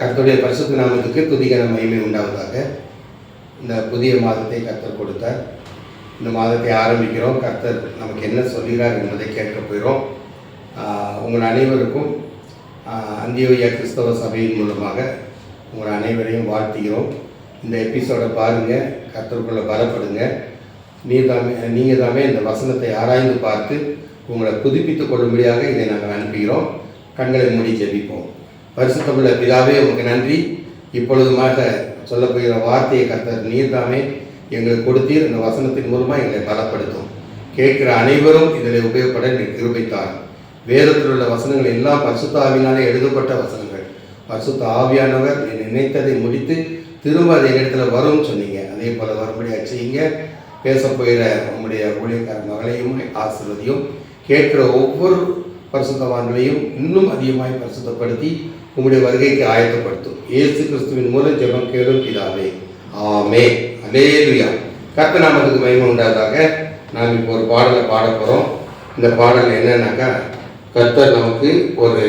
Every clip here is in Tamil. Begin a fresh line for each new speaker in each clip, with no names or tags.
கர்த்தருடைய பரிசுத்த நாமத்துக்கு துதிகன மகிமை உண்டாவதாக. இந்த புதிய மாதத்தை கர்த்தர் கொடுத்தார். இந்த மாதத்தை ஆரம்பிக்கிறோம். கர்த்தர் நமக்கு என்ன சொல்கிறார் என்பதை கேட்க போகிறோம். உங்கள் அனைவருக்கும் அந்தியோகியா கிறிஸ்தவ சபையின் மூலமாக உங்கள் அனைவரையும் வாழ்த்துகிறோம். இந்த எபிசோடை பாருங்கள், கர்த்தருக்குள்ளே பலப்படுங்க. நீங்கள் தாமே இந்த வசனத்தை ஆராய்ந்து பார்த்து உங்களை புதுப்பித்துக் கொள்ளும்படியாக இதை நாங்கள் அனுப்புகிறோம். கண்களை மூடி ஜெபிப்போம். பரிசுத்தமுள்ள பிதாவே, உங்களுக்கு நன்றி. இப்பொழுதுமாக சொல்லப்போகிற வார்த்தையை கர்த்தர் நீர்தாமே எங்களுக்கு கொடுத்தீர். இந்த வசனத்தின் மூலமாக எங்களை பலப்படுத்தும். கேட்கிற அனைவரும் இதில் உபயோகப்பட கிருபைத்தார். வேதத்தில் உள்ள வசனங்கள் எல்லாம் பரிசுத்த ஆவியினாலே எழுதப்பட்ட வசனங்கள். பரிசுத்த ஆவியானவர் நினைத்ததை முடித்து திரும்ப அதே இடத்துல வரும்னு சொன்னீங்க. அதே போல் வரும்படியாக செய்யுங்க. பேசப்போகிற உங்களுடைய ஊழியக்கார மகளையும் ஆசீர்வதியும். கேட்கிற ஒவ்வொரு பரிசுத்தவான்களையும் இன்னும் அதிகமாய் பரிசுத்தப்படுத்தி உங்களுடைய வருகைக்கு ஆயத்தப்படுத்தும். இயேசு கிறிஸ்துவின் மூலம் ஜெபம் கேளும் பிதாவே, ஆமென். அல்லேலூயா. கர்த்தர் நாமத்துக்கு மகிமை உண்டாதாக. நாம் இப்போ ஒரு பாடலை பாட போகிறோம். இந்த பாடல் என்னன்னாக்கா, கர்த்தர் நமக்கு ஒரு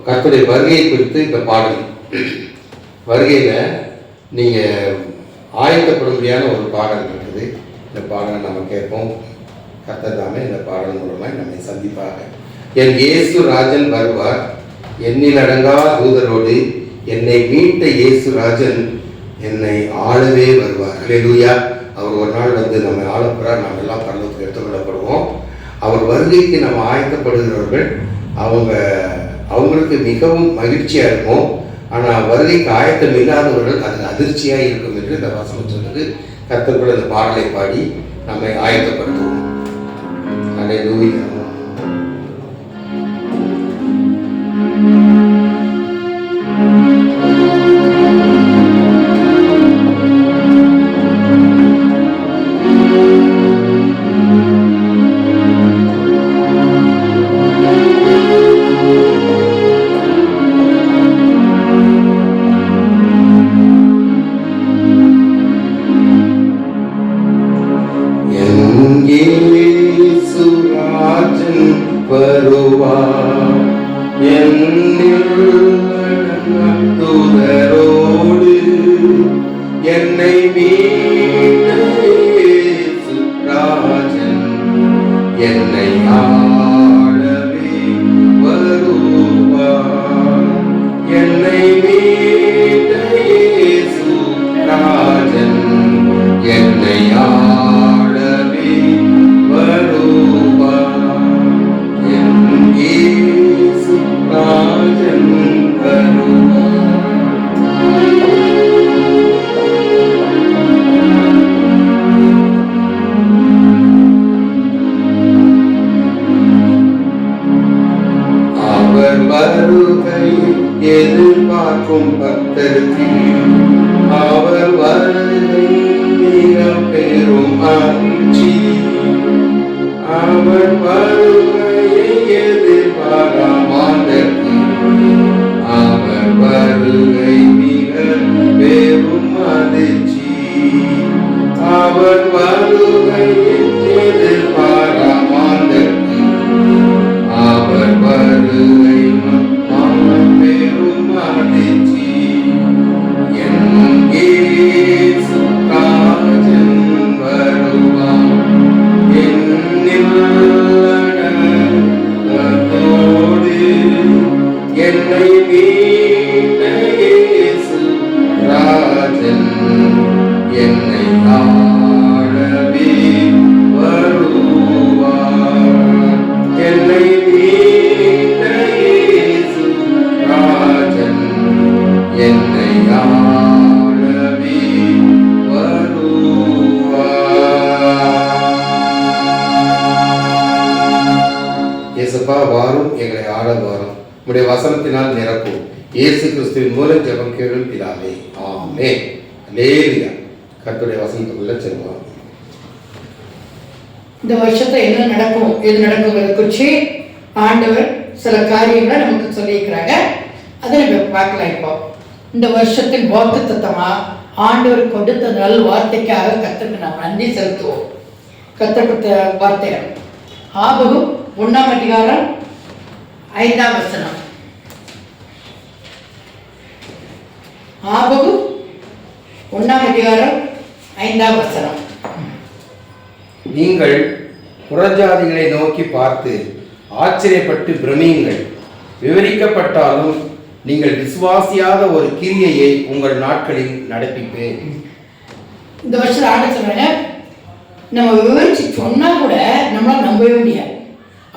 கர்த்தருடைய வருகையை குறித்து இந்த பாடல். வருகையில் நீங்கள் ஆயத்தப்படும்படியான ஒரு பாடல் இருக்குது. இந்த பாடலை நம்ம கேட்போம். கர்த்தர் தாமே இந்த பாடல் மூலமாக நம்மை சந்திப்பாக. என் இயேசு ராஜன் வருவார், எண்ணில் அடங்கா தூதரோடு. என்னை மீட்ட இயேசு ராஜன் என்னை ஆளவே வருவார். அல்லேலூயா. அவர் ஒரு நாள் வந்து நம்ம ஆளப்போறார். நாம் எல்லாம் பரலோகத்துக்கு எடுத்துக்கொள்ளப்படுவோம். அவர் வருகைக்கு நம்ம ஆயத்தப்படுகிறவர்கள் அவங்களுக்கு மிகவும் மகிழ்ச்சியாக இருக்கும். ஆனால் வருகைக்கு ஆயத்தம் இல்லாதவர்கள் அது அதிர்ச்சியாக இருக்கும் என்று இந்த வசனம் சொல்லுது. கர்த்தர் இந்த பாடலை பாடி நம்மை ஆயத்தப்படுத்துவோம். அல்லேலூயா. எதிர்பார்க்கும் பக்தருக்கு அவர் வருகை மிக பெரும் மகிழ்ச்சி. அவர் வருகையை எதிர்பாராமாதற்கு அவர் வருகை மிக பெரும் அதிர்ச்சி. அவர் வருகையை எதிர்பாராமாதற்கு அவர் வருகை வாரும், எங்களை ஆள வாரும், உம்முடைய வசனத்தினால் நிரப்பும். இயேசு கிறிஸ்துவின் மூலம் ஜெபம் கேளும் பிதாவே, ஆமென். அல்லேலூயா. கர்த்தருடைய வசனத்துக்குள்ள செல்வோம்.
இந்த வருஷத்துல என்ன நடக்கும், எது நடக்குங்கிறத குறித்து ஆண்டவர் சில காரியங்களை நமக்கு சொல்லியிருக்கிறாங்க. அதை நம்ம பார்க்கலாம். இப்போ இந்த வருஷத்தின் வாக்குத்தத்தமா ஆண்டவர் கொடுத்த நல் வார்த்தைக்காக கர்த்தருக்கு நாம் நன்றி செலுத்துவோம். கர்த்தர் கொடுத்த வார்த்தைகள் ஆபகும் 1 அதிகாரம் 5 வசனம். ஆபகு 1ஆம் அதிகாரம் 5ஆம் வசனம்.
நீங்கள் புறஜாதிகளை நோக்கி பார்த்து ஆச்சரியப்பட்டு பிரமியுங்கள். விவரிக்கப்பட்டாலும் நீங்கள் விசுவாசியாத ஒரு கிரியையை உங்கள் நாட்களில் நடப்பிப்பேன்.
இந்த வருஷம் ஆட சொல்றாங்க, நம்ம விவரிச்சு சொன்னா கூட நம்மளால நம்பவே முடியாது.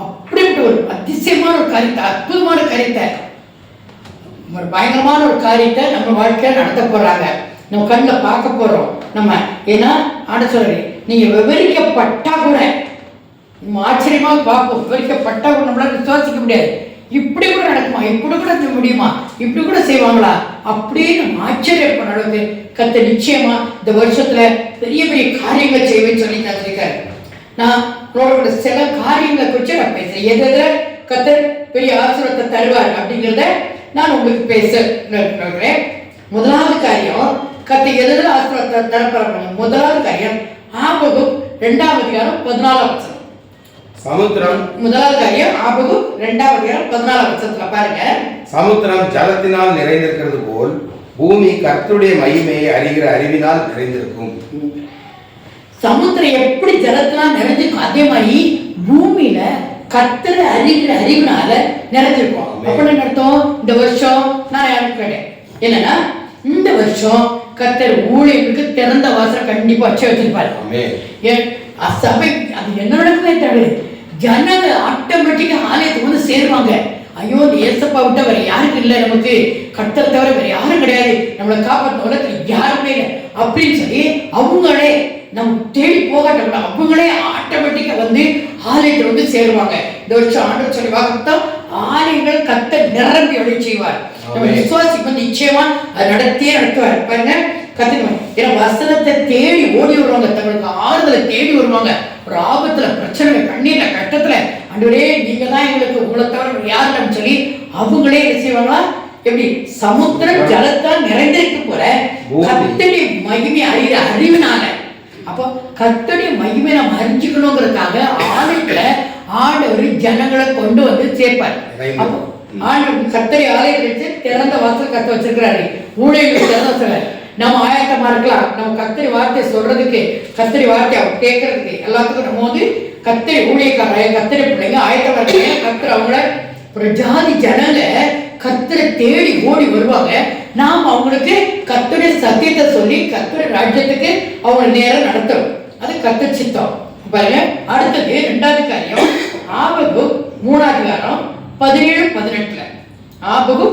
அப்படிப்பட்ட ஒரு அதிசயமான ஒரு காரியத்தை, அற்புதமான காரியத்தை, ஒரு பயங்கரமான ஒரு காரியத்தை நம்ம வாழ்க்கையில நடத்த போறாங்க. நம்ம கண்ணில் பார்க்க போறோம் நம்ம. ஏன்னா ஆட சொல்றேன், நீங்க விவரிக்கப்பட்டா கூட நம்ம ஆச்சரியமா பார்ப்போம். விவரிக்கப்பட்டா கூட நம்மளால விசுவாசிக்க முடியாது. இப்படி கூட நடக்குமா, இப்படி கூட செய்ய முடியுமா, இப்படி கூட செய்வாங்களா அப்படின்னு நம்ம ஆச்சரியப்பட அளவுக்கு கத்த நிச்சயமா இந்த வருஷத்துல பெரிய பெரிய காரியங்களை செய்வேன்னு சொல்லி கத்திருக்காரு. நான் உங்களோட சில காரியங்களை குறித்து நான் பேசுறேன். எது கத்தர் பெரிய ஆசீர்வாதத்தை தருவார் அப்படிங்கிறத நான் உங்களுக்கு பேச நினைக்கிறேன். முதலாவது காரியம், கத்த எதில் ஆசீர்வாதத்தை தரப்படுறாங்க. முதலாவது காரியம் ஆபகு 2ஆம் அதிகாரம் 14ஆம் வசனம்.
சமுத்திரம்,
முதலாவது காரியம் ஆபகு 2ஆம் அதிகாரம் 14ஆம் வசனத்துல பாருங்க.
சமுத்திரம் ஜலத்தினால் நிறைந்திருக்கிறது போல் பூமி கர்த்தருடைய மகிமையை அறிகிற அறிவினால் நிறைந்திருக்கும்.
சமுத்திரம் எப்படி ஜலத்தினால் நிறைஞ்சிருக்கும், அதே மாதிரி பூமியில கர்த்தரை அறிகிற அறிவினால நிறைஞ்சிருக்கும். அப்படின்னு அர்த்தம், இந்த வருஷம் நான் யாருக்கு கேட்டேன் என்னன்னா, இந்த வருஷம் கர்த்தர் ஊழியர்களுக்கு திறந்த வாசல் கண்டிப்பா வச்சு வச்சிருப்பாரு. சபை அது என்ன நடக்குமே தவிர ஜனங்க ஆட்டோமேட்டிக்கா ஆலயத்துக்கு வந்து சேருவாங்க. ஐயோ, இந்த ஏசப்பா விட்ட வேற யாருக்கு இல்லை, நமக்கு கர்த்தர் தவிர வேற யாரும் கிடையாது, நம்மளை காப்பாற்ற உலகத்துல யாருமே இல்லை அப்படின்னு சொல்லி அவங்களே நம்ம தேடி போகாட்ட அவங்களே ஆட்டோமேட்டிக்கா வந்து ஆலயத்துல வந்து சேருவாங்க. இந்த வருஷம் ஆண்டு சொல்லி வாக்குத்தான் ஆலயங்கள் கர்த்தர் நிரம்பி ஒளி செய்வார். நம்ம விசுவாசிக்கு வந்து நிச்சயமா அது நடத்தியே நடத்துவார். பாருங்க, கத்துக்குவாங்க. ஏன்னா வசனத்தை தேடி ஓடி வருவாங்க, தங்களுக்கு ஆறுதலை தேடி வருவாங்க. ஒரு ஆபத்துல, பிரச்சனை, கண்ணீர்ல, கட்டத்துல ஆண்டவரே நீங்க தான் எங்களுக்கு, உங்களை தவிர யாருன்னு சொல்லி அவங்களே என்ன செய்வாங்களா, எப்படி சமுத்திரம் ஜலத்தால் நிறைந்திருக்கு போல கர்த்தருடைய மகிமை அறிகிற அறிவினால. அப்போ கர்த்தருடைய மகிமை நம்ம அறிஞ்சுக்கணுங்கிறதுக்காக ஆலயத்துல ஆண்டவர் ஜனங்களை கொண்டு வந்து சேர்ப்பார். அப்போ ஆண்டவர் கர்த்தருடைய ஆலயத்தை வச்சு திறந்த வாசல் கத்த வச்சிருக்கிறாரு. ஊழியர்கள் திறந்த வாசல் நம்ம ஆயத்தமா இருக்கலாம். நம்ம கர்த்தரி வார்த்தையை சொல்றதுக்கு, கர்த்தரி வார்த்தையை கேட்கறதுக்கு எல்லாத்துக்கும் நம்ம வந்து கர்த்தரி ஊழியக்கார, கர்த்தரி பிள்ளைங்க ஆயத்தமா இருக்காங்க. கர்த்தர் அவங்கள ஒரு ஜாதி ஜனங்க கர்த்தரை தேடி ஓடி வருவாங்க. நாம் அவங்களுக்கு கர்த்தருடைய சத்தியத்தை சொல்லி கர்த்தருடைய ராஜ்யத்துக்கு அவங்க நேரம் நடத்தணும். அது கர்த்தர் சித்தம். பாருங்க, அடுத்தது 2வது காரியம் ஆபகு 3ஆம் அதிகாரம் 17-18. ஆபகு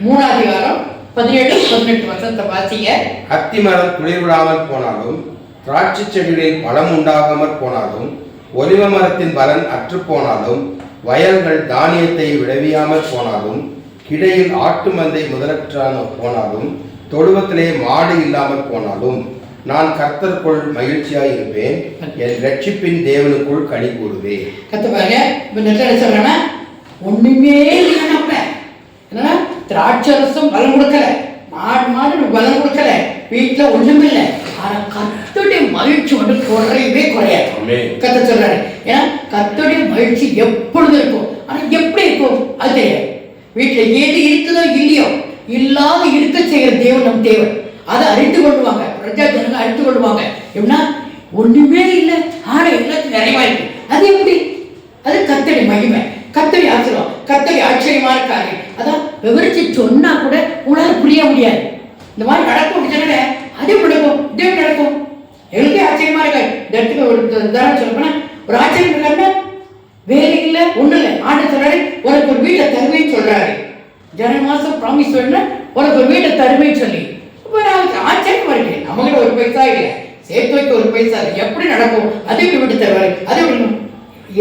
3ஆம் அதிகாரம் 17-18 வசனத்தை வாசிங்க.
அத்திமரம் துளிர் விடாமல் போனாலும், திராட்சை செடிகளில் பழம் உண்டாகாமற் போனாலும், ஒலிவ மரத்தின் பலன் அற்று போனாலும், வயல்கள் தானியத்தை விளைவியாமல் போனாலும், கிடையில் ஆட்டு மந்தை முதலற்றான போனாலும், தொழுவத்திலே மாடு இல்லாமல் போனாலும், நான் கர்த்தருக்குள் மகிழ்ச்சியாய் இருப்பேன், என் ரட்சிப்பின் தேவனுக்குள் களி கூறுவேன்.
கத்துப்பாங்க. இப்ப நெட்ட சொல்றேன்னா ஒண்ணுமே இல்லைன்னா என்னன்னா, திராட்சை ரசம் பலம் கொடுக்கல, மாடு பலம் கொடுக்கல, வீட்டுல ஒண்ணுமே இல்லை, ஆனா கர்த்தருடைய மகிழ்ச்சி ஒன்று குறையவே குறையாது. கத்த சொல்றாரு. ஏன்னா கர்த்தருடைய மகிழ்ச்சி எப்பொழுதும் இருக்கும். ஆனா எப்படி இருக்கும் அது தெரியாது. வீட்டுல ஏது இருக்குதோ இல்லையோ, இல்லாத இருக்க செய்கிற தேவன் நம் தேவன். அதை அறிந்து கொள்வாங்க, பிரஜா ஜனங்க அறிந்து கொள்வாங்க. எப்படின்னா ஒண்ணுமே இல்லை ஆனா எல்லாத்தையும் நிறைவா இருக்கு. அது எப்படி? அது கர்த்தருடைய மகிமை, கர்த்தருடைய ஆச்சரியம், கர்த்தருடைய ஆச்சரியமான காரியம். அதான் விவரிச்சு சொன்னா கூட உங்களால புரிய முடியாது. இந்த மாதிரி நடக்கும் அப்படின்னா அதே நடக்கும், இதே நடக்கும். எங்களுக்கே ஆச்சரியமா இருக்காது. இந்த இடத்துக்கு ஒரு உதாரணம் சொல்லப்போனா, ஒரு ஆச்சரியம் இருக்காருன்னா வேலை இல்லை, ஒண்ணு இல்லை, ஆண்டு சொல்றாரு உனக்கு ஒரு வீட்டை தருவேன்னு சொல்றாரு. ஜனவரி மாசம் ப்ராமிஸ் பண்ண உனக்கு ஒரு வீட்டை தருவேன்னு சொல்லி ஆச்சரியமா இருக்கு. நம்மகிட்ட ஒரு பைசா இல்லை, சேர்த்து வைக்க ஒரு பைசா இல்லை, எப்படி நடக்கும்? அதே எப்படி வீட்டு தருவாரு? அதே எப்படி?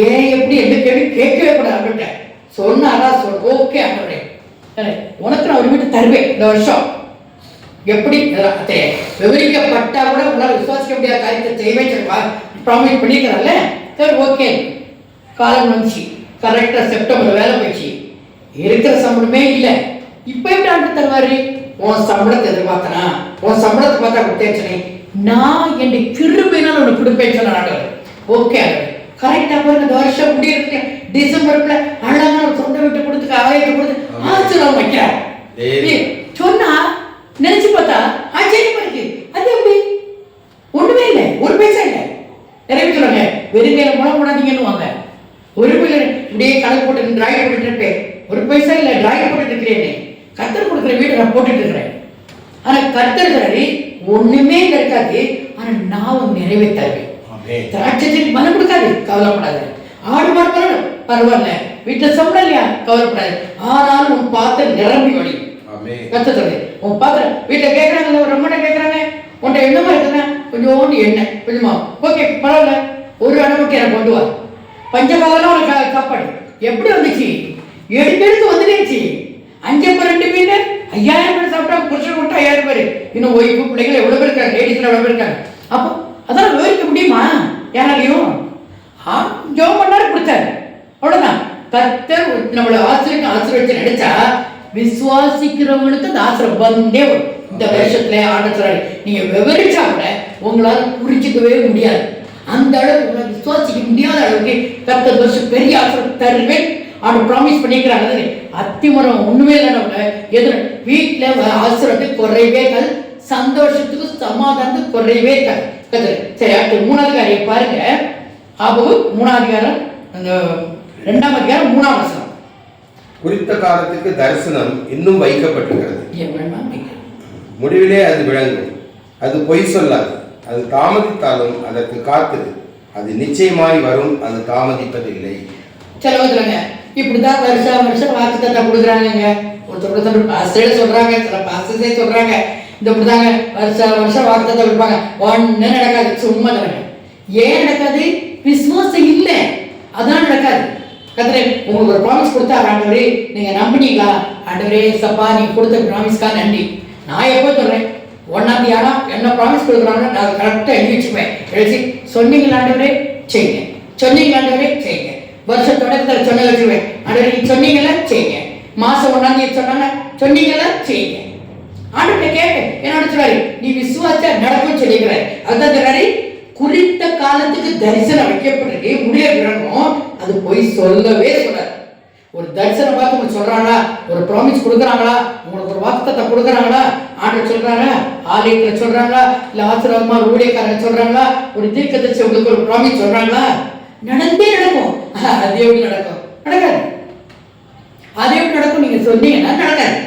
ஏன் எப்படி எந்த கேள்வி கேட்கவே கூடாது. அவர்கிட்ட சொன்னாரா சொல், ஓகே அவரே உனக்கு நான் ஒரு வீட்டு தருவேன் இந்த வருஷம். எப்படி விவரிக்கப்பட்டா கூட உங்களால் விசுவாசிக்க முடியாத காரியத்தை செய்வேன் ப்ராமிஸ் பண்ணிக்கிறான்ல, சரி ஓகே. காலம் வந்துச்சு, கரெக்டா செப்டம்பர் வேலை போயிடுச்சு, இருக்கிற சம்பளமே இல்லை. இப்போ எப்படி ஆண்டு தருவாரு? உன் சம்பளத்தை எதிர்பார்த்தனா, உன் சம்பளத்தை பார்த்தா கொடுத்தேன், நான் என் கிருபையினால் உனக்கு கொடுப்பேன்னு சொன்ன. ஓகே கரெக்டா பாருங்க. இந்த வருஷம் முடியிருக்கு டிசம்பருக்குள்ள அழகான ஒரு சொந்த வீட்டை கொடுத்து ஆலயத்தை கொடுத்து ஆச்சரியம் வைக்கிறார். சொன்னா நினைச்சு கர்த்தர் கொடுக்குற வீடு நான் போட்டுட்டு இருக்கிறேன். ஆனா கர்த்தர் சொல்றாரு ஒண்ணுமே இங்க இருக்காது, ஆனா நான் உன் நிறைவே தருவேன். திராட்சை செடி மனம் கொடுக்காது, கவலைப்படாது. ஆடு மாடு பரவாயில்ல, வீட்டுல சொன்ன இல்லையா, கவலைப்படாது. ஆனாலும் உன் பாத்திரம் நிரம்பி வழியும். கர்த்தர் சொல்றாரு உன் பாத்திரம் வீட்டுல கேட்கறாங்க, ரொம்ப கேட்கறாங்க, உன்ட்ட என்னமா இருக்குங்க, கொஞ்சோண்டு எண்ணெய் கொஞ்சமா, ஓகே பரவாயில்ல, ஒரு அணுமுட்டி எனக்கு கொண்டு வா. பஞ்சகாலம் ஒரு சாப்பாடு எப்படி வந்துச்சு, எடுத்து வந்துடுச்சு. 5 மீன் 5000 பேர் சாப்பிட்டா, புருஷன் மட்டும் 5000 பேர், இன்னும் ஒய்ஃபு பிள்ளைகள் எவ்வளவு பேர் இருக்காங்க, லேடிஸ்ல எவ்வளவு பேர் இருக்காங்க. அப்போ அதெல்லாம் விவரிக்க முடியுமா யாராலையும்? ஜோம் பண்ணாரு கொடுத்தாரு, அவ்வளவுதான். கர்த்தர் நம்மளை ஆசீர்வதிச்சு நினைச்சா விசுவாசிக்கிறவங்களுக்கு அந்த ஆசிரம் வந்தே வரும். இந்த வருஷத்துல ஆண்டவர் நீங்க விவரிச்சா கூட உங்களால புரிஞ்சிக்கவே முடியாது. அந்த அளவுக்கு விசுவாசிக்க முடியாத அளவுக்கு கர்த்தர் வருஷம் பெரிய ஆசிரம் தருவேன் அவன் ப்ராமிஸ் பண்ணிக்கிறாங்க. அத்திமரம் ஒண்ணுமே இல்லைன்னா எதிர வீட்டுல ஆசிரத்துக்கு குறையவே இருக்காது, சந்தோஷத்துக்கு சமாதானத்துக்கு குறையவே இருக்காது. சரி, அடுத்து 3வது காரியம் பாருங்க. ஆபகு 3ஆம் அதிகாரம் 2ஆம் அதிகாரம் 3ஆம் வசனம்.
குறித்த காலத்துக்கு தரிசனம் இன்னும் வைக்கப்பட்டிருக்கிறது, முடிவிலே அது விளங்கும், அது பொய் சொல்லாது, அது தாமதித்தாலும் அதற்கு காத்துது, அது நிச்சயமாய் வரும், அது தாமதிப்பதில்லை.
சிலவங்க இப்படிதான் வருஷம் வாக்குத்தத்தா கொடுக்குறாங்க. ஒருத்தர் பாஸ்டர் சொல்றாங்க, சில பாஸ்டர்ஸே சொல்றாங்க இந்த இப்படிதாங்க வருஷம் வாக்குத்தத்தா கொடுப்பாங்க. ஒண்ணு நடக்காது, சும்மா தானே. ஏன் நடக்காது? விசுவாசம் இல்லை, அதான் நடக்காது. கர்த்தரே உங்களுக்கு ஒரு ப்ராமிஸ் கொடுத்தாரு ஆண்டவரே, நீங்க நம்பினீங்களா? ஆண்டவரே சப்பா நீங்க கொடுத்த ப்ராமிஸ்க்கா நன்றி. நான் எப்போ சொல்றேன் 1ஆம் தேதி என்ன ப்ராமிஸ் கொடுக்குறாங்க நான் கரெக்டா எழுதி வச்சுப்பேன். எழுதி சொன்னீங்களா ஆண்டவரே செய்யுங்க, சொன்னீங்களா ஆண்டவரே செய்யுங்க. வருஷ தொடக்கத்தில் சொன்ன வச்சுருவேன், ஆண்டவரே நீங்க சொன்னீங்களா செய்யுங்க. மாசம் 1ஆம் தேதி சொன்னாங்க, சொன்னீங்களா செய்யுங்க. ஆண்டவரை கேட்பேன், என்னோட சொல்றாரு நீ விசுவாசா நடக்கும் சொல்லிக்கிறாரு. அதுதான் சொல்றாரு குறித்த காலத்துக்கு தரிசனம் வைக்கப்பட்டிருக்கு, முடிய விளங்கும், அது போய் சொல்லவே சொல்லாது. ஒரு தரிசனம் பார்த்து உங்களுக்கு சொல்றாங்களா, ஒரு ப்ராமிஸ் கொடுக்குறாங்களா, உங்களுக்கு ஒரு வாக்குத்தத்தை கொடுக்குறாங்களா, ஆண்டவர் சொல்றாங்களா, ஆலயத்தில் சொல்றாங்களா, இல்ல ஆசீர்வாதமா ஊழியக்காரங்க சொல்றாங்களா, ஒரு தீர்க்கதரிசி உங்களுக்கு ஒரு ப்ராமிஸ் சொல்றாங்களா, நடந்தே நடக்கும். அது எப்படி நடக்கும்? நடக்காது. அது எப்படி நடக்கும்? நீங்க சொன்னீங்கன்னா நடக்காது,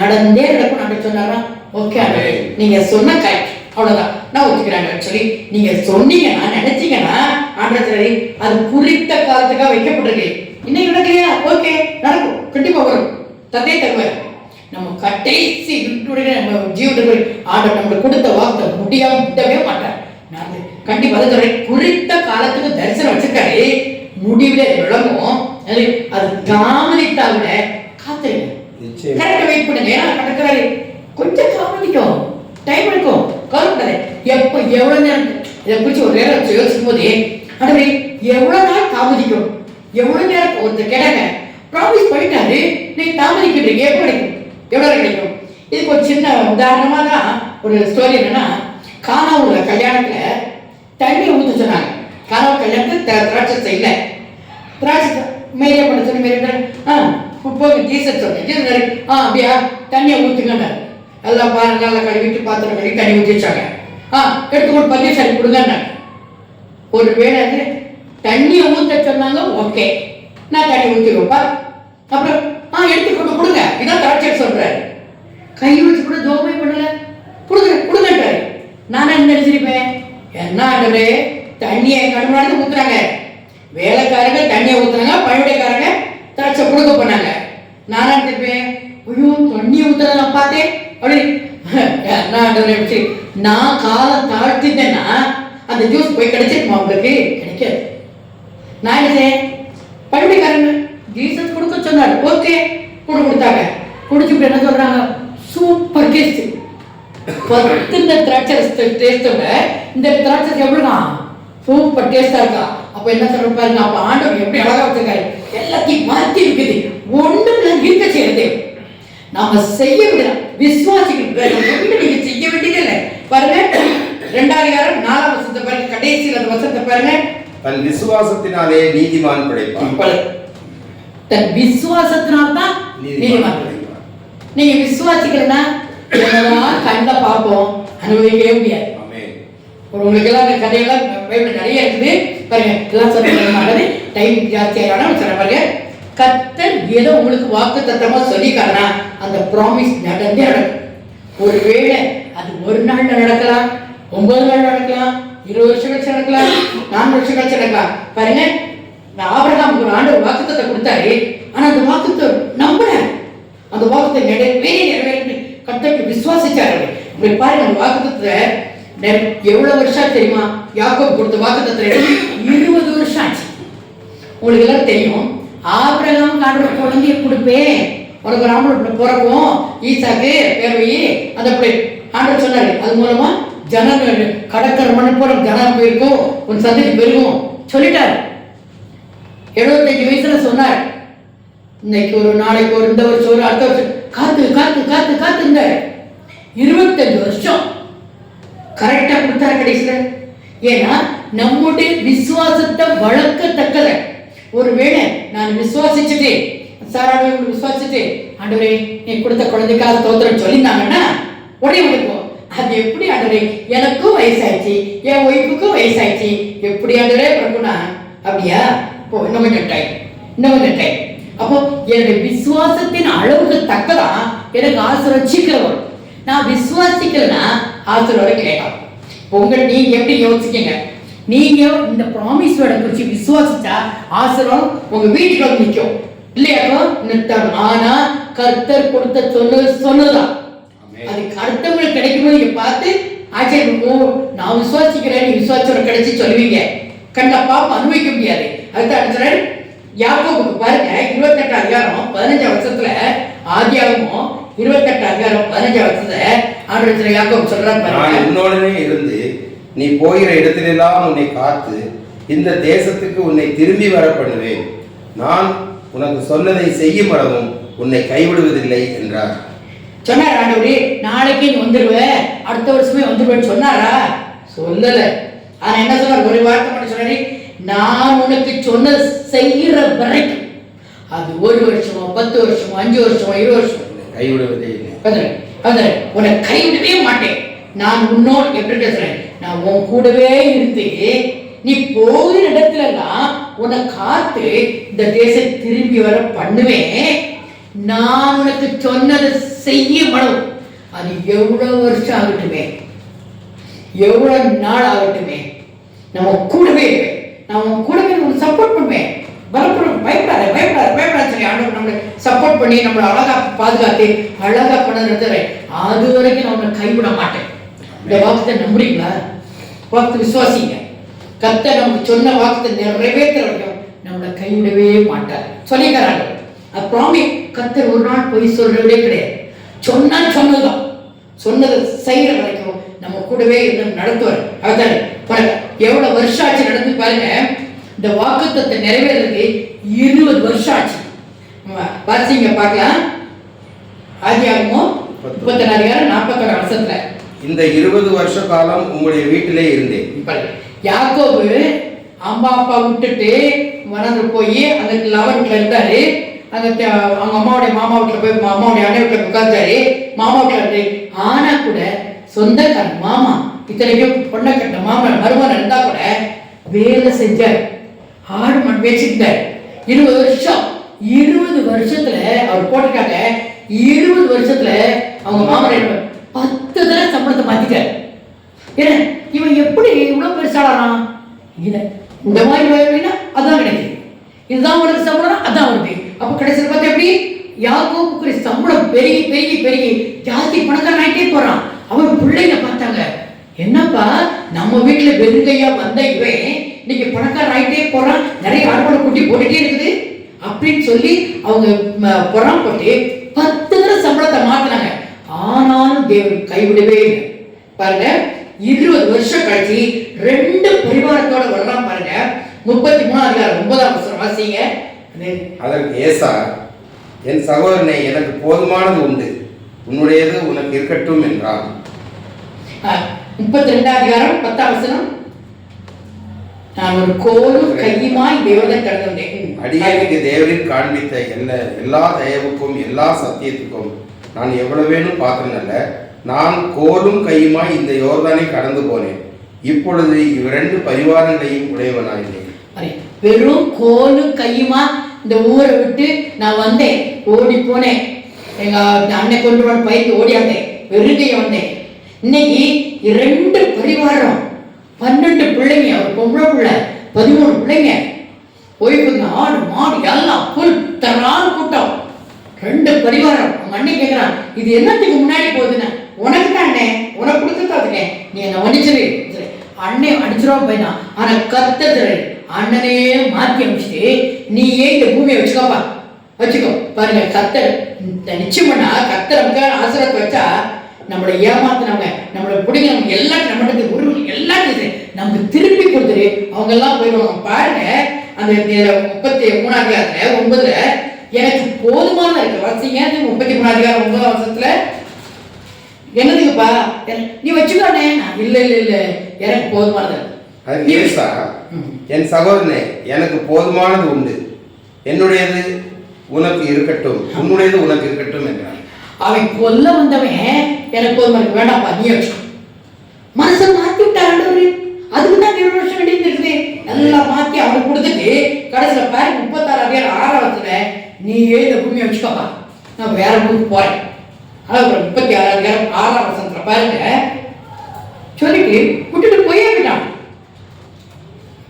நடந்தே நடக்கும். ஆண்டவர் சொன்னாரா, ஓகே நீங்க சொன்ன கரெக்ட், அவ்வளவுதான் நான் ஒத்துக்கிறேன் சொல்லி நீங்க சொன்னீங்கன்னா நினைச்சீங்கன்னா ஆண்டவர் அது குறித்த காலத்துக்காக வைக்கப்பட்டிருக்கு. இன்னைக்கு நடக்கலையா, ஓகே நடக்கும், கண்டிப்பா வரும், தந்தை தருவார். நம்ம கடைசி நம்ம ஜீவனுக்கு ஆண்டவர் நம்மளுக்கு கொடுத்த வார்த்தை முடியாம விடவே மாட்டார். நான் கண்டிப்பா அதை சொல்றேன், குறித்த காலத்துக்கு தரிசனம் வச்சிருக்காரு, முடிவுல விளங்கும். அது தாமதித்தா கூட காத்துருங்க, கரெக்டா வெயிட் பண்ணுங்க. ஏன்னா நடக்கிறாரு கொஞ்சம் தாமதிக்கும், டைம் எடுக்கும், கவலைப்படாது. எப்போ எவ்வளவு நேரம் இதை குறிச்சு ஒரு நேரம் யோசிக்கும் போது ஆண்டவரே எவ்வளவு நாள் தாமதிக்கும், எவ்வளவு நேரம் ஒருத்தர் கேட்டாங்க ப்ராமிஸ் பண்ணிட்டாரு, நீங்க தாமதிக்கிறீங்க, எப்போ கிடைக்கும், எவ்வளவு கிடைக்கும்? இதுக்கு ஒரு சின்ன உதாரணமா தான் ஒரு ஸ்டோரி. என்னன்னா கானாவூர்ல கல்யாணத்துல தண்ணி ஊற்ற சொன்னாங்க. கானாவூர் கல்யாணத்துல திராட்சை இல்லை, திராட்சை மேரியா பண்ண சொல்லி மேரி ஜீசஸ் சொன்னேன், அப்படியா தண்ணியை ஊத்துங்கன்னாரு. எல்லாம் பாருங்க, நல்லா கழுவிட்டு பாத்திரம் கழுவி தண்ணி ஊற்றி வச்சாங்க. எடுத்துக்கொண்டு பள்ளி சரி கொடுங்க. ஒரு வேலை தண்ணியை ஊற்ற சொன்னாங்க, ஓகே நான் தண்ணி ஊற்றிடுவோப்பா. அப்புறம் எடுத்துக்கொண்டு கொடுங்க, இதான் திராட்சை சொல்றாரு. கை வச்சு கூட தோமை பண்ணல, கொடுங்கன்றாரு. நானே நினைச்சிருப்பேன், என்ன ஆண்டவரே தண்ணியை கடுமையாக ஊத்துறாங்க, வேலைக்காரங்க தண்ணியை ஊத்துறாங்க, பழையக்காரங்க திராட்சை கொடுக்க பண்ணாங்க. நானா நினைச்சிருப்பேன், ஐயோ தண்ணியை ஊத்துறத நான் பார்த்தேன் அப்படி. என்ன ஆண்டவரே நான் காலம் தாழ்த்திட்டேன்னா அந்த ஜூஸ் போய் கிடைச்சிருக்குமா? உங்களுக்கு கிடைக்காது. நான் என்ன பழையக்காரங்க ஜீசஸ் கொடுக்க சொன்னார், ஓகே கொடுத்தாங்க. குடிச்சுட்டு என்ன சொல்றாங்க, சூப்பர் டேஸ்ட். இந்த திராட்சை டேஸ்டோட இந்த திராட்சை எவ்வளவுதான் சூப்பர் டேஸ்டா இருக்கா. அப்ப என்ன சொல்ற பாருங்க, அப்ப ஆண்டவர் எப்படி அழகா வச்சிருக்காரு, எல்லாத்தையும் மாற்றி இருக்குது, ஒண்ணுல இருக்க செய்யறது நாம செய்ய விடலாம். விசுவாசிகள் நீங்க செய்ய வேண்டியது இல்லை. பாருங்க 2ஆம் அதிகாரம் 4ஆம் வசனத்தை பாருங்க, கடைசியில் அந்த வசனத்தை பாருங்க.
தன் விசுவாசத்தினாலே நீதிமான் பிழைப்பான்.
தன் விசுவாசத்தினால்தான் நீதிமான் பிழைப்பான். நீங்க விசுவாசிக்கிறனா கண்ட பார்ப்போம், அனுபவிக்கவே முடியாது. உங்களுக்கு எல்லாம் அந்த கதையெல்லாம் பைபிள் நிறைய இருக்குது பாருங்க. எல்லாம் சொல்றது டைம் ஜாஸ்தியான சொல்ற பாருங்க, கர்த்தர் ஏதோ உங்களுக்கு வாக்கு தத்தமா சொல்லிக்காரனா அந்த ப்ராமிஸ் நடந்தே நடக்கும். ஒருவேளை அது ஒரு நாள்ல நடக்கலாம், 9 நாள் நடக்கலாம், 20 வருஷம் கழிச்சு நடக்கலாம், 4 வருஷம் கழிச்சு நடக்கலாம். பாருங்க, ஆபிரகாம் ஒரு ஆண்டவர் வாக்குத்தத்தை கொடுத்தாரு. ஆனா அந்த வாக்குத்தை நம்பல, அந்த வாக்குத்தை நிறைவேறி கர்த்தருக்கு விசுவாசிச்சாரு. உங்களுக்கு பாருங்க, அந்த வாக்குத்தத்தை எவ்வளவு வருஷம் தெரியுமா? யாக்கோபு கொடுத்த வாக்குத்தத்தை 20 வருஷம் ஆச்சு. உங்களுக்கு எல்லாம் தெரியும், ஆபிரகாம் ஆண்டவர் குழந்தைய கொடுப்பேன், உனக்கு ஒரு ஆம்பளை பிள்ளை பிறக்கும், ஈசாக்கு பேரவையே அந்த பிள்ளை ஆண்டவர் சொன்னாரு. அது மூலமா ஜனங்கள் கடற்கரை மண் போல ஜனம் போயிருக்கும், உன் சந்ததி பெருகும் சொல்லிட்டாரு. 75 வயசுல சொன்னார். இன்னைக்கு ஒரு நாளைக்கு ஒரு இந்த வருஷம் ஒரு அடுத்த வருஷம் காத்து காத்து காத்து காத்துங்க 25 வருஷம் கரெக்டா கொடுத்தாரு கடைசியில. ஏன்னா நம்முடைய விசுவாசத்தை வளர்க்கத்தக்கத. ஒருவேளை நான் விசுவாசிச்சுட்டு சாராவை விசுவாசிச்சுட்டு ஆண்டவரே நீ கொடுத்த குழந்தைக்காக தோத்திரம் சொல்லியிருந்தாங்கன்னா உடனே கொடுப்போம். அது எப்படி ஆண்டவரே, எனக்கும் வயசாயிடுச்சு, என் ஒய்ஃபுக்கும் வயசாயிடுச்சு, எப்படி ஆண்டவரே பிரபுனா அப்படியா? இப்போ இன்னும் கொஞ்சம் டைம். அப்போ என்னுடைய விசுவாசத்தின் அளவுக்கு தக்கதான் எனக்கு ஆசீர்வாதம் சீக்கிரம் வரும். நான் விசுவாசிக்கலன்னா ஆசீர்வாதம் கேட்டோம். உங்கள் நீங்க எப்படி யோசிக்கீங்க? நீங்க இந்த ப்ராமிஸ் வேர்டை குறிச்சு விசுவாசிச்சா ஆசீர்வாதம் உங்க வீட்டுக்கு வந்து நிற்கும் இல்லையாக்கோ நிறுத்தம். ஆனா கர்த்தர் கொடுத்த சொன்னதுதான் அது அடுத்தவங்களுக்கு கிடைக்கும்போது நீங்க பார்த்து ஆச்சரியம், நான் விசுவாசிக்கிறேன், நீ விசுவாசோட கிடைச்சி சொல்லுவீங்க. கண்ட பாப்பா அனுபவிக்க முடியாது. அதுதான் யாக்கோபுக்கு பாருங்க, 28 அதிகாரம் 15 வருஷத்துல ஆதியாகமும் 28 அதிகாரம் 15 வருஷத்துல ஆண்டவர் யாக்கோபு சொல்றாரு பாருங்க,
நான் உன்னோடனே இருந்து நீ போகிற இடத்திலெல்லாம் உன்னை காத்து இந்த தேசத்துக்கு உன்னை திரும்பி வர பண்ணுவேன், நான் உனக்கு சொன்னதை செய்யும் அளவும் உன்னை கைவிடுவதில்லை என்றார்.
சொன்னார் ஆண்டவரே நாளைக்கு நீ வந்துருவ, அடுத்த வருஷமே வந்துருவேன்னு சொன்னாரா? சொல்லல. ஆனா என்ன சொன்னார்? ஒரு வார்த்தை மட்டும் சொன்னாரு, நான் உனக்கு சொன்ன செய்கிற வரைக்கும். அது 1 வருஷமோ 10 வருஷமோ 5 வருஷமோ 20 வருஷம்
கைவிடுவதே இல்லை.
உன்னை கைவிடவே மாட்டேன். நான் உன்னோடு எப்படி பேசுறேன், நான் உன் கூடவே இருந்து நீ போகிற இடத்துலலாம் உன்னை காத்து இந்த தேசத்தை திரும்பி வர பண்ணுவேன். நான் உனக்கு சொன்னதை செய்ய மனம். அது எவ்வளவு வருஷம் ஆகட்டுமே, எவ்வளவு நாள் ஆகட்டுமே, நம்ம கூடவே இருப்பேன். நான் உன் கூடவே உனக்கு சப்போர்ட் பண்ணுவேன். பயப்படாத சொல்லி ஆண்டவர் நம்மளை சப்போர்ட் பண்ணி நம்மளை அழகா பாதுகாத்து அழகா பண்ணது. அது வரைக்கும் நான் உன்னை கைவிட மாட்டேன். இந்த வாக்குத்தை நம்புறீங்களா? வாக்கு விசுவாசிங்க. கர்த்தர் நமக்கு சொன்ன வாக்குத்தை நிறைவேற்ற வரைக்கும் நம்மளை கைவிடவே மாட்டார் சொல்லிக்கிறாங்க. அது ப்ராமிஸ். கர்த்தர் ஒரு நாள் போய் சொல்றதே கிடையாது. சொன்னதுதான், சொன்னதை செய்யற வரைக்கும் நம்ம கூடவே இருந்து நடத்துவார். அதுதான் பாருங்க, எவ்வளவு வருஷம் ஆச்சு நடந்து பாருங்க. இந்த வாக்குத்தத்தை நிறைவேறதுக்கு 20 வருஷம் ஆச்சு. வாசிங்க பார்க்கலாம். ஆதியாகமம் 34 அதிகாரம் 41 வருஷத்துல
இந்த 20 வருஷ காலம் உங்களுடைய வீட்டிலே இருந்தேன்.
யாக்கோபு அம்மா அப்பா விட்டுட்டு மறந்து போய் அந்த லவன்ல இருந்தாரு. அந்த அவங்க அம்மாவுடைய மாமா வீட்டுல போய் அம்மாவுடைய அண்ணன் வீட்டுல உட்கார்ந்தாரு. மாமா வீட்டுல இருந்து ஆனா கூட சொந்தக்கார மாமா இத்தனைக்கும் பொண்ணை கட்ட மாமா மருமகன் இருந்தா கூட வேலை செஞ்சார். ஆடு மண் வச்சுக்கிட்டார். 20 வருஷம். 20 வருஷத்துல அவர் போட்டிருக்காங்க. 20 வருஷத்துல அவங்க மாமனார் 10 தடவை சம்பளத்தை மாத்திட்டார். ஏன்னா இவன் எப்படி இவ்வளவு பெருசாளானா? இந்த மாதிரி வேலைனா அதான் கிடைக்குது, இதுதான் உனக்கு சம்பளம் அதான் வருது. அப்ப கடைசியில் பார்த்தா எப்படி யாக்கோபுக்கு சம்பளம் பெருகி பெருகி பெருகி ஜாஸ்தி பணக்காரன் ஆயிட்டே போறான். அவன் பிள்ளைங்க பார்த்தாங்க, என்னப்பா நம்ம வீட்டுல வெறுங்கையா வந்த இவன் இன்னைக்கு பணக்காரன் ஆயிட்டே போறான், நிறைய ஆடுபாடு குட்டி போட்டுட்டே இருக்குது அப்படின்னு சொல்லி அவங்க பொறாம போட்டு 10 தடவை சம்பளத்தை மாத்தினாங்க. ஆனாலும் தேவன் கைவிடவே இல்லை. பாருங்க, 20 வருஷம் கழிச்சு 2 பரிவாரத்தோட வரலாம் பாருங்க. 33 அதிகாரம் 9ஆம் வசனம் வாசிங்க.
அதற்கு ஏசா, என் சகோதரனை எனக்கு போதுமானது உண்டு, உன்னுடையது உனக்கு இருக்கட்டும் என்றான்.
32 அதிகாரம் 10ஆம் வசனம், நான் ஒரு கோலும் கையுமாய் தேவனை கடந்தேன்.
அடியேனுக்கு தேவரில் காண்பித்த எல்லா தயவுக்கும் எல்லா சத்தியத்துக்கும் நான் எவ்வளவேனும் பாத்திரனல்ல, நான் கோலும் கையுமாய் இந்த யோர்தானை கடந்து போனேன், இப்பொழுது 2 பரிவாரங்களையும் உடையவனாயிருந்தேன்.
வெறும் கோலும் கையுமா இந்த ஊரை விட்டு நான் வந்தேன், ஓடி போனேன். எங்க அண்ணன் கொண்டு வர பைக்கு ஓடியாந்தேன், வெறுங்கைய வந்தேன். இன்னைக்கு 2 பரிவாரம், 12 பிள்ளைங்க, ஒரு பொம்பளை பிள்ளை, 13 பிள்ளைங்க, ஒய்ஃபுங்க, ஆடு மாடு எல்லாம் புல் தரான கூட்டம், 2 பரிவாரம். அவங்க அண்ணன் கேட்குறான், இது என்னத்துக்கு முன்னாடி போகுதுன்னு. உனக்கு தான் அண்ணே, உனக்கு கொடுத்துட்டாதுங்க, நீ என்ன மன்னிச்சிரு. அண்ணன் அடிச்சிருவா பையனா, ஆனா கர்த்தர் அண்ணனே மாற்றி அமைச்சிட்டு நீயே இந்த பூமியை வச்சுக்கோப்பா, வச்சுக்கோ. பாருங்க, கர்த்தர் நிச்சயம் பண்ணா கர்த்தர் நமக்கு ஆசீர்வாதத்தை வச்சா நம்மளை ஏமாத்தினவங்க, நம்மளை பிடிங்க, நம்ம எல்லாத்தையும் நம்மளுக்கு ஒரு எல்லாத்தையும் நமக்கு திருப்பி கொடுத்துரு, அவங்க எல்லாம் போயிடுவாங்க. பாருங்க, அந்த 33 அதிகாரத்துல 9 எனக்கு போதுமான இருக்கு. வாசிங்க 33 அதிகாரம் 9 வருஷத்துல. என்னதுக்குப்பா நீ வச்சுக்கோனே? இல்ல இல்ல இல்ல, எனக்கு போதுமானது.
என் சகோதரனே, எனக்கு போதுமானது உண்டு, என்னுடையது உனக்கு இருக்கட்டும், உன்னுடையது உனக்கு இருக்கட்டும் என்றான்.
அவன் கொல்ல வந்தவன் எனக்கு போதுமானது வேண்டாம்ப்பா, நீ வச்சுக்கோ. மனசை மாத்தி விட்டாரு. அதுக்கு தான் 2 வருஷம் வேண்டியது இருக்குது. எல்லாம் மாத்தி அவனுக்கு கொடுத்துட்டு கடைசியில பாரு 36 அதிகாரம் 6 வருஷத்துல நீயே இந்த பூமியை வச்சுக்கோப்பா, நான் வேற ஊருக்கு போறேன். அதாவது 36 அதிகாரம் 6 வருஷத்துல பாருங்க சொல்லிட்டு விட்டுட்டு போயே விட்டான்.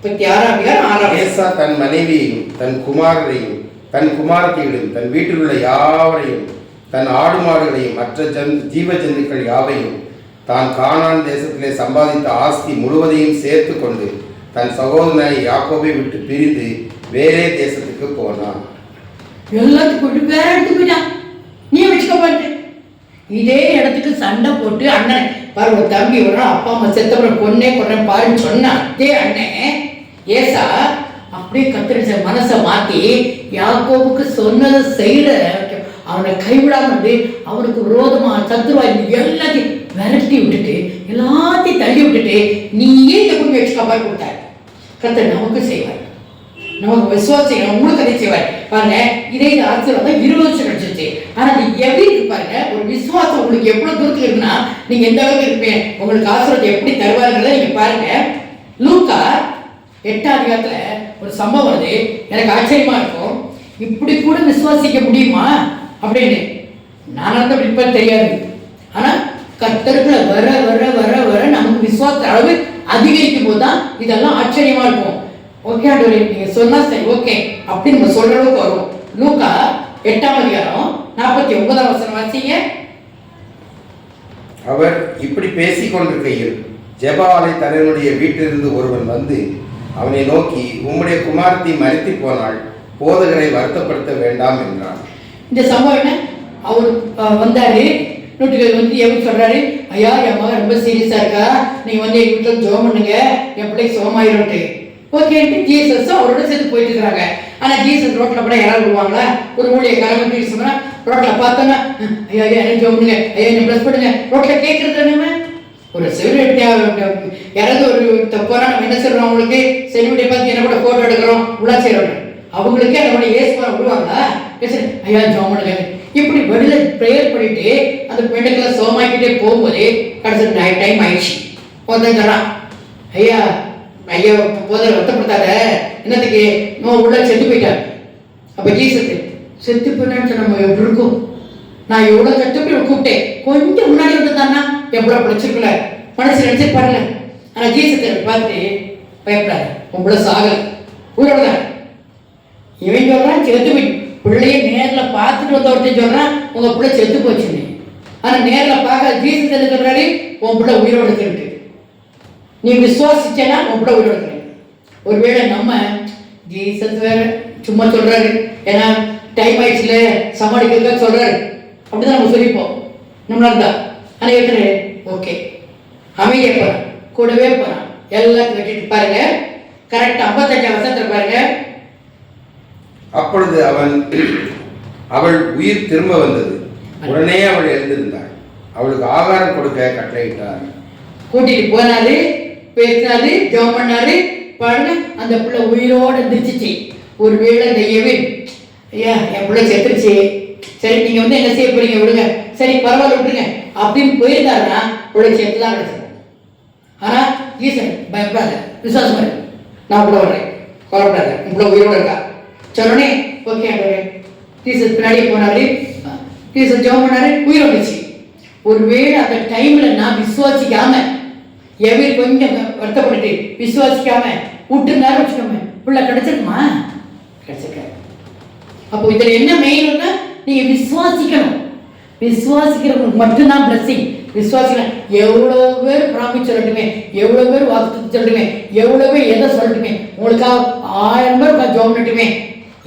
36 அதிகாரம் 6
ஏசா தன் மனைவியையும் தன் குமாரரையும் தன் குமாரத்தையும் தன் வீட்டில் உள்ள யாவரையும் தன் ஆடு மாடுகளையும் மற்ற ஜீவ ஜந்துக்கள் யாவையும் தான் கானான் தேசத்திலே சம்பாதித்த ஆஸ்தி முழுவதையும் சேர்த்து கொண்டு தன் சகோதரனை யாக்கோபை விட்டு பிரிந்து வேறே தேசத்துக்கு போனான்.
எல்லாத்துக்கும் வேற இடத்துக்கு போயிட்டான், நீ வச்சுக்கோப்பாட்டு. இதே இடத்துக்கு சண்டை போட்டு அண்ணன் பாரு, ஒரு தம்பி வரும், அப்பா அம்மா செத்தவரை கொன்னே கொன்னேன் பாருன்னு சொன்ன அதே அண்ணன் ஏசா அப்படியே கத்திரிச்ச மனசை மாத்தி யாக்கோபுக்கு சொன்னதை செய்யற, அவனை கைவிடாம வந்து அவனுக்கு விரோதமா சத்துருவா எல்லாத்தையும் விரட்டி விட்டுட்டு எல்லாத்தையும் தள்ளி விட்டுட்டு நீயே இந்த பூமி வச்சுக்காப்பாரு கொடுத்தாரு. கர்த்தர் நமக்கு செய்வார், நமக்கு விசுவாசம் உங்களுக்கு அதை செய்வார். பாருங்க, இதே இது ஆசீர்வாதம் 20 வருஷம் கிடைச்சிருச்சு. ஆனா அது எப்படி இருக்கு பாருங்க, ஒரு விசுவாசம் உங்களுக்கு எவ்வளவு தூரத்துக்கு இருக்குன்னா நீங்க எந்த அளவுக்கு இருப்பீங்க, உங்களுக்கு ஆசீர்வாதம் எப்படி தருவாருங்கிறத நீங்க பாருங்க. லூக்கா 8 அதிகாரத்துல ஒரு சம்பவம் வருது, எனக்கு ஆச்சரியமா இருக்கும். இப்படி கூட விசுவாசிக்க முடியுமா அப்படின்னு. நான் வந்து அப்படி இப்ப தெரியாது, ஆனா கர்த்தருக்குள்ள வர வர வர வர நமக்கு விசுவாச அளவு அதிகரிக்கும் போது தான் இதெல்லாம் ஆச்சரியமா இருக்கும். ஓகே ஆண்டவரே நீங்க சொன்னா சரி ஓகே அப்படி நம்ம சொல்ற அளவுக்கு வரும். லூக்கா 8 அதிகாரம் 49 வசனம் வாசிங்க.
அவர் இப்படி பேசிக் கொண்டிருக்கையில் ஜெப ஆலை தலைவனுடைய வீட்டிலிருந்து ஒருவன் வந்து அவனை நோக்கி, உம்முடைய குமாரத்தை மரித்து போனால் போதகரை வருத்தப்படுத்த வேண்டாம் என்றான்.
இந்த சம்பவம் என்ன, அவர் வந்தாரு, வீட்டுக்கு வந்து எப்படி சொல்றாரு, ஐயா என் மகன் ரொம்ப சீரியஸா இருக்கா, நீங்க வந்து எங்க வீட்டுல ஜோம் பண்ணுங்க, என் பிள்ளை சோமாயிரோட்டு. ஓகேன்ட்டு ஜீசஸ் அவரோட சேர்த்து போயிட்டு இருக்கிறாங்க. ஆனா ஜீசஸ் ரோட்ல கூட யாராவது விடுவாங்களா? ஒரு ஊழியக்காரங்க தீர்த்து சொன்னா ரோட்ல பார்த்தோன்னா ஐயா ஐயா என்ன ஜோம் பண்ணுங்க, ஐயா என்ன பிளஸ் பண்ணுங்க, ரோட்ல கேட்கறது நம்ம ஒரு செலிபிரிட்டி யாராவது ஒரு தப்பான நம்ம என்ன சொல்றோம், அவங்களுக்கு செலிபிரிட்டியை பார்த்து என்ன கூட போட்டோ எடுக்கிறோம் உலா செய்யறோம், அவங்களுக்கே நம்மளோட ஏசுமா விடுவாங்களா? ஐயா ஜோம் பண்ணுங்க இப்படி வெளியில ப்ரேயர் பண்ணிட்டு அந்த பெண்ணுக்கெல்லாம் சோமாக்கிட்டே போகும்போது கடைசி டைம் ஆயிடுச்சு. ஒருத்தன் சொல்றான், ஐயா ஐயா போதை வருத்தப்படுத்தாத, என்னத்துக்கு நான் உள்ள செத்து போயிட்டார். அப்ப ஜீசஸ் செத்து போயிட்டான்னு நம்ம எப்படி இருக்கும், நான் எவ்வளவு கஷ்டப்பட்டு கூப்பிட்டேன், கொஞ்சம் முன்னாடி வந்துதான்னா எவ்வளவு பிடிச்சிருக்கல மனசு நினைச்சு பாருங்க. ஆனா ஜீசஸ் பார்த்துட்டு பயப்படாது, உங்களை சாகல உயிரோட இவன் சொல்றான் செத்து போய் பிள்ளைய நேர்ல பார்த்துட்டு வந்த ஒருத்தன் சொல்றான் உங்க பிள்ளை செத்து போச்சுன்னு. ஆனா நேர்ல பார்க்க ஜீசஸ் என்ன சொல்றாரு, உன் பிள்ளை உயிரோடு இருக்கு, நீ விசுவாசிச்சேன்னா உன் பிள்ளை உயிரோடு இருக்கு. ஒருவேளை நம்ம ஜீசஸ் வேற சும்மா சொல்றாரு, ஏன்னா டைம் ஆயிடுச்சுல சமாளிக்க சொல்றாரு அப்படிதான் நம்ம சொல்லிப்போம் நம்மளா இருந்தா. ஆனா ஏற்கனவே ஓகே அமைதியா போறான், கூடவே போறான், எல்லாத்தையும் வெட்டிட்டு பாருங்க. கரெக்டா 55 வருஷத்துல பாருங்க.
அப்பொழுது அவள் உயிர் திரும்ப வந்தது, உடனே அவள் எழுந்திருந்தாள், அவளுக்கு ஆகாரம் கொடுக்க கட்டளையிட்டார்.
கூட்டிட்டு போனாரு, பேசினாரு, ஜெபம் பண்ணாரு, பாருங்க அந்த பிள்ளை உயிரோட இருந்துச்சு. ஒருவேளை இந்த எவின் ஐயா என் பிள்ளை செத்துருச்சு, சரி நீங்க வந்து என்ன செய்ய போறீங்க விடுங்க, சரி பரவாயில்ல விட்டுருங்க அப்படின்னு போயிருந்தாருன்னா பிள்ளை செத்துதான் கிடைச்சது. ஆனா ஈசன் பயப்படாத, விசுவாசம் நான் கூட வர்றேன், கொல்லப்படாத, உன் பிள்ளை உயிரோட இருக்கா, சொன்னே ஓகே ஆண்டவரே டீச்சர் பின்னாடியே போனாரு, டீச்சர் ஜெபம் பண்ணாரு, உயிர் வந்துச்சு. ஒருவேளை அந்த டைம்ல நான் விசுவாசிக்காம எவ்வளவு கொஞ்சம் வருத்தப்பட்டு விசுவாசிக்காம விட்டுருந்தாரு வச்சுக்கோங்க, உள்ள கிடைச்சிருக்குமா? கிடைச்சிருக்க. அப்போ இதுல என்ன மெயின்னா நீங்க விசுவாசிக்கணும். விசுவாசிக்கிறவங்களுக்கு மட்டும்தான் பிளஸிங். விசுவாசிக்கணும். எவ்வளோ பேர் பிராமிஸ் சொல்லட்டுமே, எவ்வளோ பேர் வாக்கு சொல்லட்டுமே, எவ்வளோ பேர் எதை சொல்லட்டுமே, உங்களுக்காக 1000 பேர் ஜோம் பண்ணட்டுமே,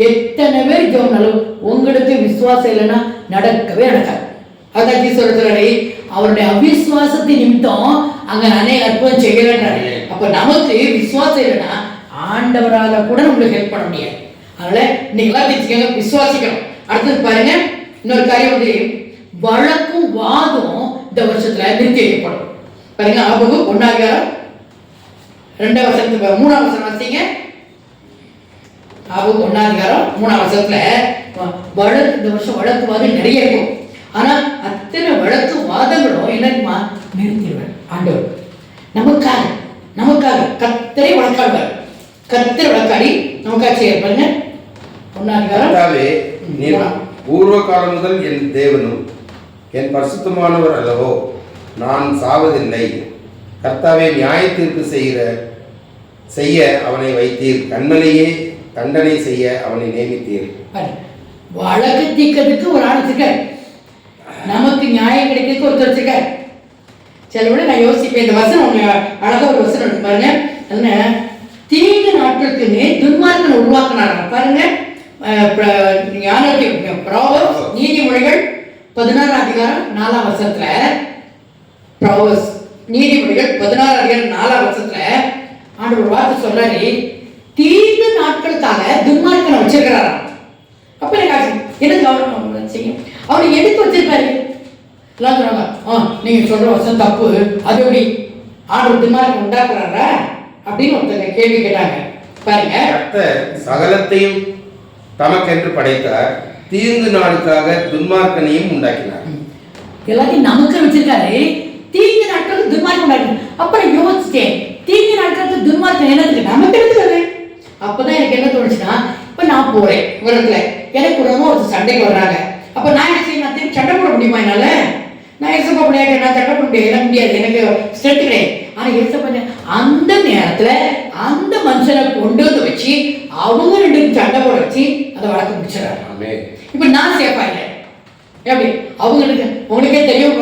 எத்தனை பேர் ஜோம்னாலும் உங்களுக்கு விசுவாசம் இல்லைன்னா நடக்கவே நடக்காது. அதான் சொல்றாரு, அவருடைய அவிசுவாசத்தின் நிமித்தம் அங்க அநேக அற்புதம் செய்யறாரு. அப்ப நமக்கு விசுவாசம் இல்லைன்னா ஆண்டவரால கூட நம்மளுக்கு ஹெல்ப் பண்ண முடியாது. அதனால இன்னைக்கு எல்லாம் தெரிஞ்சுக்கங்க, விசுவாசிக்கணும். அடுத்தது பாருங்க, இன்னொரு காரியம் வந்து வழக்கும் வாதம் இந்த வருஷத்துல நிறுத்தி வைக்கப்படும். பாருங்க, ஆபகம் 1 2 வருஷத்துக்கு 3 வருஷம் வாசிங்க. ஆபகம் 1 3 வருஷத்துல வழக்கு, இந்த வருஷம் வழக்கு வாதம் நிறைய இருக்கும். ஆனா அத்தனை வழக்கு வாதங்களும் என்னமா நிறுத்திடுவார் ஆண்டவர். நமக்காக கர்த்தரே வழக்காடுவார். கர்த்தர் வழக்காடி நமக்காக செய்ய பாருங்க.
1 பூர்வ காலம் முதல் என் தேவனும் என் பரிசுத்தமானவர் அல்லவோ, நான் சாவதில்லை. கர்த்தாவே, நியாய தீர்ப்பு செய்ய அவனை வைத்தீர், கண்மலையே தண்டனை செய்ய அவனை நியமித்தீர்.
வழக்கு தீர்க்கிறதுக்கு ஒரு ஆள் இருக்கார், நமக்கு நியாயம் கிடைக்கிறதுக்கு ஒருத்தர் இருக்கார். சில விட நான் யோசிப்பேன், இந்த வசனம் அழகா ஒரு வசனம் இருக்கு பாருங்க. என்ன தீங்கு நாட்களுக்குன்னு துன்மார்க்கன் உருவாக்குனாங்க பாருங்க. நீதிமொழிகள் 16 நீதிமொழிகள் 16 ஆண்டவர் ஒரு வார்த்தை சொல்றாரு, தீங்கு நாட்களுக்காக துன்மார்க்கனை வச்சிருக்கிறாராம். அப்ப எனக்கு கவனம் செய்யும், அவரை எடுத்து வச்சிருப்பாரு. எல்லாம் சொல்றாங்க, நீங்க சொல்ற வசனம் தப்பு, அது எப்படி ஆண்டவர் துன்மார்க்கன் உண்டாக்குறாரா அப்படின்னு ஒருத்தங்க கேள்வி கேட்டாங்க. பாருங்க,
சகலத்தையும் தமக்கென்று படைத்தார், தீங்கு நாளுக்காக துன்மார்க்கனையும் உண்டாக்கினார்.
எல்லாத்தையும் நமக்கு வச்சிருக்காரு, தீங்கு நாட்களுக்கு துன்மார்க்கம் உண்டாக்கி. அப்புறம் யோசிச்சேன், தீங்கு நாட்களுக்கு துன்மார்க்கம் என்னதுக்கு நமக்கு எடுத்துக்காரு. அப்பதான் எனக்கு என்ன தோணுச்சுன்னா, இப்ப நான் போறேன் ஒரு இடத்துல, எனக்கு ஒரு சண்டைக்கு வர்றாங்க. அப்ப நான் என்ன செய்ய, நான் திரும்பி சண்டை போட முடியுமா? என்னால நான் ஏசப்பா முடியாது, நான் சண்டை போட முடியாது, எனக்கு முடியாது, எனக்கு ஸ்ட்ரென்த் கிடையாது. ஆனா ஏசப்பா அந்த நேரத்துல அந்த மனுஷனை கொண்டு வந்து வச்சு அவங்க 2 சண்டை போட வச்சு அதை வழக்கு முடிச்சிடறாங்க. இப்ப நான் சேஃபா இல்லை. எப்படி அவங்களுக்கு உங்களுக்கே தெரியும்,